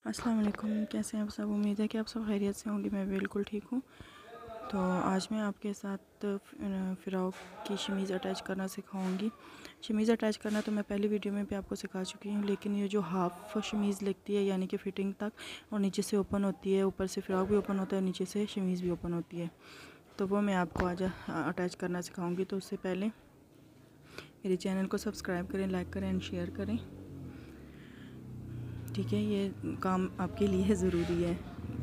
अस्सलाम वालेकुम। कैसे हैं आप सब? उम्मीद है कि आप सब खैरियत से होंगे। मैं बिल्कुल ठीक हूँ। तो आज मैं आपके साथ फ़िरॉक की शमीज़ अटैच करना सिखाऊंगी। शमीज़ अटैच करना तो मैं पहली वीडियो में भी आपको सिखा चुकी हूँ, लेकिन ये जो हाफ़ शमीज़ लगती है यानी कि फ़िटिंग तक और नीचे से ओपन होती है, ऊपर से फ़िरॉक भी ओपन होता है, नीचे से शमीज़ भी ओपन होती है, तो वो मैं आपको आज अटैच करना सिखाऊँगी। तो उससे पहले मेरे चैनल को सब्सक्राइब करें, लाइक करें एंड शेयर करें, ठीक है। ये काम आपके लिए ज़रूरी है।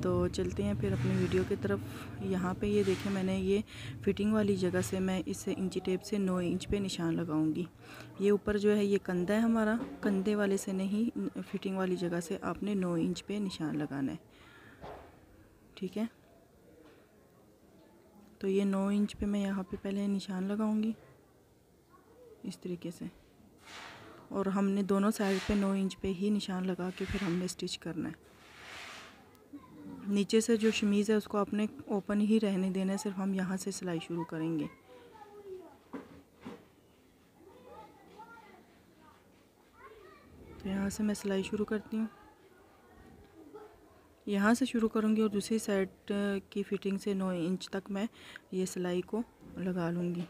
तो चलते हैं फिर अपनी वीडियो की तरफ। यहाँ पे ये देखें, मैंने ये फ़िटिंग वाली जगह से मैं इस इंची टेप से 9 इंच पे निशान लगाऊंगी। ये ऊपर जो है ये कंधा है हमारा, कंधे वाले से नहीं, फ़िटिंग वाली जगह से आपने 9 इंच पे निशान लगाना है, ठीक है। तो ये 9 इंच पे मैं यहाँ पे पहले निशान लगाऊंगी इस तरीके से, और हमने दोनों साइड पे 9 इंच पे ही निशान लगा के फिर हमने स्टिच करना है। नीचे से जो शमीज़ है उसको आपने ओपन ही रहने देना है, सिर्फ हम यहाँ से सिलाई शुरू करेंगे। तो यहाँ से मैं सिलाई शुरू करती हूँ, यहाँ से शुरू करूँगी और दूसरी साइड की फ़िटिंग से 9 इंच तक मैं ये सिलाई को लगा लूँगी।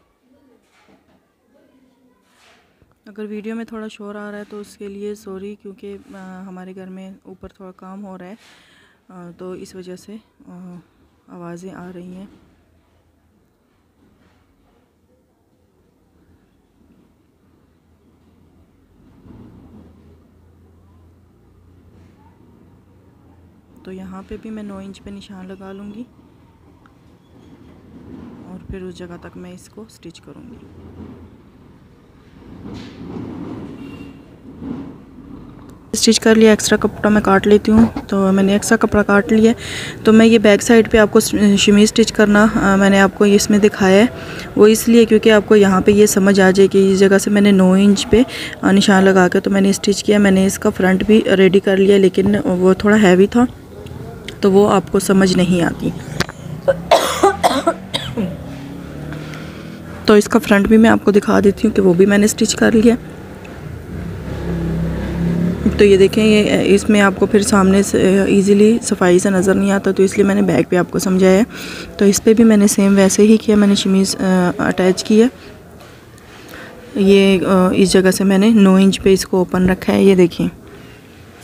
अगर वीडियो में थोड़ा शोर आ रहा है तो उसके लिए सॉरी, क्योंकि हमारे घर में ऊपर थोड़ा काम हो रहा है, तो इस वजह से आवाज़ें आ रही हैं। तो यहाँ पे भी मैं 9 इंच पे निशान लगा लूँगी और फिर उस जगह तक मैं इसको स्टिच करूँगी। स्टिच कर लिया, एक्स्ट्रा कपड़ा मैं काट लेती हूँ। तो मैंने एक्स्ट्रा कपड़ा काट लिया। तो मैं ये बैक साइड पे आपको शमीज़ स्टिच करना मैंने आपको इसमें दिखाया है, वो इसलिए क्योंकि आपको यहाँ पे ये समझ आ जाए कि इस जगह से मैंने 9 इंच पे निशान लगा के तो मैंने स्टिच किया। मैंने इसका फ्रंट भी रेडी कर लिया, लेकिन वो थोड़ा हैवी था तो वो आपको समझ नहीं आती। तो इसका फ्रंट भी मैं आपको दिखा देती हूँ कि वो भी मैंने स्टिच कर लिया। तो ये देखें, ये इसमें आपको फिर सामने से ईज़िली सफाई से नज़र नहीं आता, तो इसलिए मैंने बैक पे आपको समझाया। तो इस पे भी मैंने सेम वैसे ही किया, मैंने शमीज़ अटैच किया। ये इस जगह से मैंने 9 इंच पे इसको ओपन रखा है। ये देखिए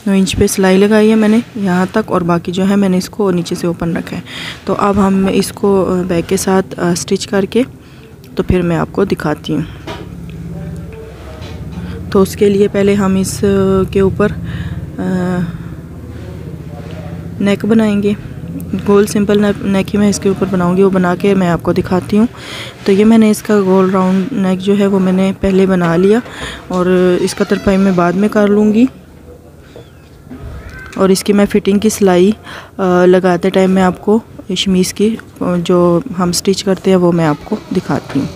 9 इंच पे सिलाई लगाई है मैंने यहाँ तक, और बाकी जो है मैंने इसको नीचे से ओपन रखा है। तो अब हम इसको बैक के साथ स्टिच करके तो फिर मैं आपको दिखाती हूँ। तो उसके लिए पहले हम इस के ऊपर नेक बनाएंगे। गोल सिंपल नेक ही मैं इसके ऊपर बनाऊंगी, वो बना के मैं आपको दिखाती हूँ। तो ये मैंने इसका गोल राउंड नेक जो है वो मैंने पहले बना लिया, और इसका तरपाई मैं बाद में कर लूँगी। और इसकी मैं फ़िटिंग की सिलाई लगाते टाइम मैं आपको शमीज़ की जो हम स्टिच करते हैं वो मैं आपको दिखाती हूँ।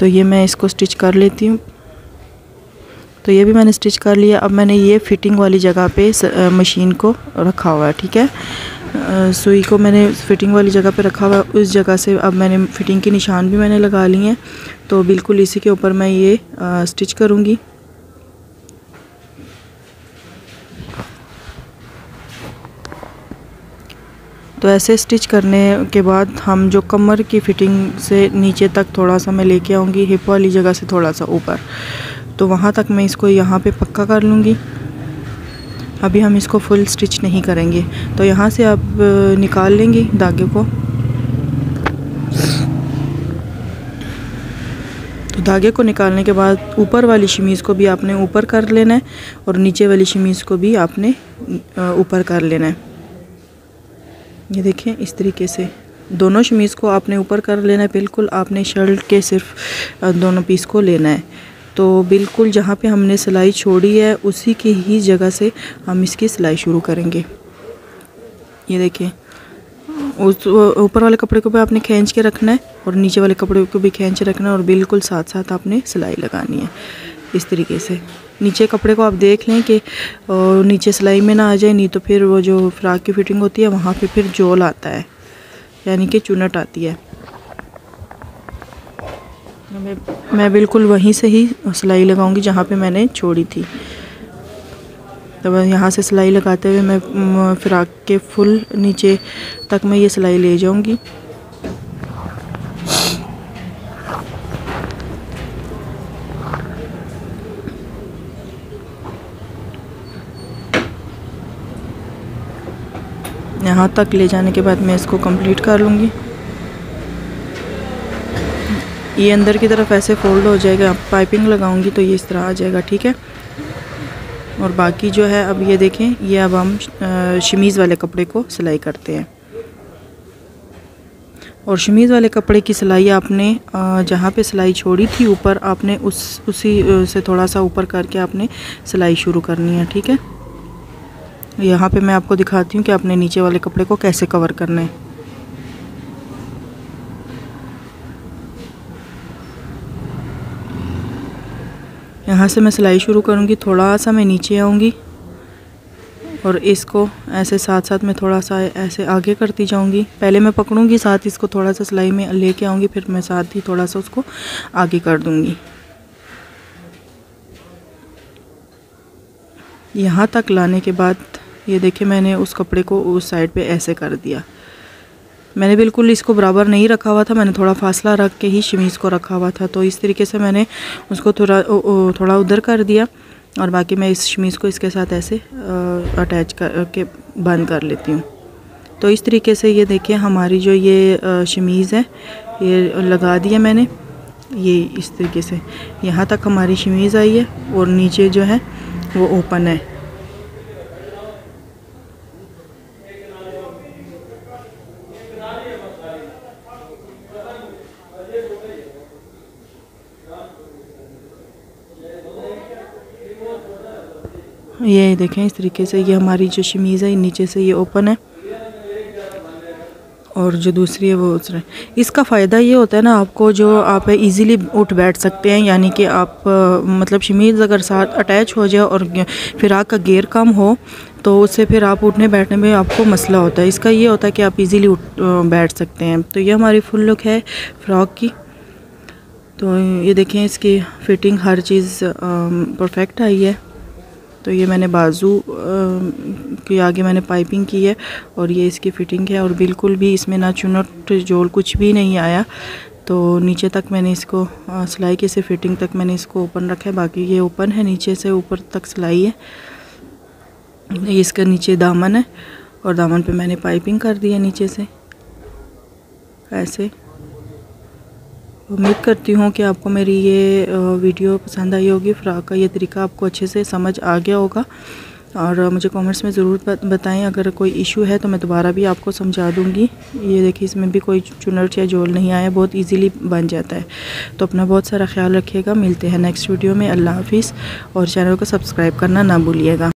तो ये मैं इसको स्टिच कर लेती हूँ। तो ये भी मैंने स्टिच कर लिया। अब मैंने ये फ़िटिंग वाली जगह पे मशीन को रखा हुआ है, ठीक है। सुई को मैंने फ़िटिंग वाली जगह पे रखा हुआ है। उस जगह से अब मैंने फ़िटिंग के निशान भी मैंने लगा लिए हैं। तो बिल्कुल इसी के ऊपर मैं ये स्टिच करूँगी। तो ऐसे स्टिच करने के बाद हम जो कमर की फ़िटिंग से नीचे तक थोड़ा सा मैं लेके आऊँगी, हिप वाली जगह से थोड़ा सा ऊपर, तो वहाँ तक मैं इसको यहाँ पे पक्का कर लूँगी। अभी हम इसको फुल स्टिच नहीं करेंगे। तो यहाँ से आप निकाल लेंगे धागे को। तो धागे को निकालने के बाद ऊपर वाली शमीज़ को भी आपने ऊपर कर लेना है और नीचे वाली शमीज़ को भी आपने ऊपर कर लेना है। ये देखें, इस तरीके से दोनों शमीज़ को आपने ऊपर कर लेना है। बिल्कुल आपने शर्ट के सिर्फ दोनों पीस को लेना है। तो बिल्कुल जहाँ पे हमने सिलाई छोड़ी है उसी की ही जगह से हम इसकी सिलाई शुरू करेंगे। ये देखिए, उस ऊपर वाले कपड़े को भी आपने खींच के रखना है और नीचे वाले कपड़े को भी खींच रखना है, और बिल्कुल साथ साथ आपने सिलाई लगानी है इस तरीके से। नीचे कपड़े को आप देख लें कि नीचे सिलाई में ना आ जाए, नहीं तो फिर वो जो फ्रॉक की फ़िटिंग होती है वहाँ पे फिर जोल आता है, यानी कि चुनट आती है। मैं बिल्कुल वहीं से ही सिलाई लगाऊंगी जहाँ पे मैंने छोड़ी थी। तो यहाँ से सिलाई लगाते हुए मैं फ़्रॉक के फुल नीचे तक मैं ये सिलाई ले जाऊँगी। यहाँ तक ले जाने के बाद मैं इसको कंप्लीट कर लूँगी। ये अंदर की तरफ ऐसे फोल्ड हो जाएगा, पाइपिंग लगाऊंगी तो ये इस तरह आ जाएगा, ठीक है। और बाकी जो है अब ये देखें, ये अब हम शमीज़ वाले कपड़े को सिलाई करते हैं। और शमीज़ वाले कपड़े की सिलाई आपने जहाँ पे सिलाई छोड़ी थी ऊपर, आपने उसी से थोड़ा सा ऊपर करके आपने सिलाई शुरू करनी है, ठीक है। यहाँ पे मैं आपको दिखाती हूँ कि आपने नीचे वाले कपड़े को कैसे कवर करना है। यहाँ से मैं सिलाई शुरू करूँगी, थोड़ा सा मैं नीचे आऊँगी और इसको ऐसे साथ साथ में थोड़ा सा ऐसे आगे करती जाऊँगी। पहले मैं पकड़ूँगी, साथ इसको थोड़ा सा सिलाई में लेके आऊँगी, फिर मैं साथ ही थोड़ा सा उसको आगे कर दूँगी। यहाँ तक लाने के बाद ये देखिए, मैंने उस कपड़े को उस साइड पे ऐसे कर दिया। मैंने बिल्कुल इसको बराबर नहीं रखा हुआ था, मैंने थोड़ा फासला रख के ही शमीज़ को रखा हुआ था। तो इस तरीके से मैंने उसको थोड़ा उधर कर दिया और बाकी मैं इस शमीज़ को इसके साथ ऐसे अटैच करके बंद कर लेती हूँ। तो इस तरीके से ये देखिए हमारी जो ये शमीज़ है ये लगा दिया मैंने। ये इस तरीके से यहाँ तक हमारी शमीज़ आई है और नीचे जो है वो ओपन है। ये देखें इस तरीके से ये हमारी जो शमीज़ है नीचे से ये ओपन है और जो दूसरी है वो दूसरा है। इसका फ़ायदा ये होता है ना आपको, जो आप इजीली उठ बैठ सकते हैं, यानी कि आप मतलब शमीज़ अगर साथ अटैच हो जाए और फ़्रॉक का घेर कम हो तो उससे फिर आप उठने बैठने में आपको मसला होता है। इसका ये होता है कि आप इजीली उठ बैठ सकते हैं। तो ये हमारी फुल लुक है फ़्रॉक की। तो ये देखें इसकी fitting her cheese perfect I है। तो ये मैंने बाजू के आगे मैंने पाइपिंग की है और ये इसकी फ़िटिंग है और बिल्कुल भी इसमें ना चुनट जोल कुछ भी नहीं आया। तो नीचे तक मैंने इसको सिलाई के से फ़िटिंग तक मैंने इसको ओपन रखा है, बाकी ये ओपन है, नीचे से ऊपर तक सिलाई है। ये इसका नीचे दामन है और दामन पे मैंने पाइपिंग कर दी है नीचे से ऐसे। उम्मीद करती हूँ कि आपको मेरी ये वीडियो पसंद आई होगी। फ़्रॉक का ये तरीका आपको अच्छे से समझ आ गया होगा और मुझे कमेंट्स में ज़रूर बताएं। अगर कोई इशू है तो मैं दोबारा भी आपको समझा दूँगी। ये देखिए इसमें भी कोई चुनट या जोल नहीं आया, बहुत इजीली बन जाता है। तो अपना बहुत सारा ख्याल रखिएगा। मिलते हैं नेक्स्ट वीडियो में। अल्लाह हाफिज़ और चैनल को सब्सक्राइब करना ना भूलिएगा।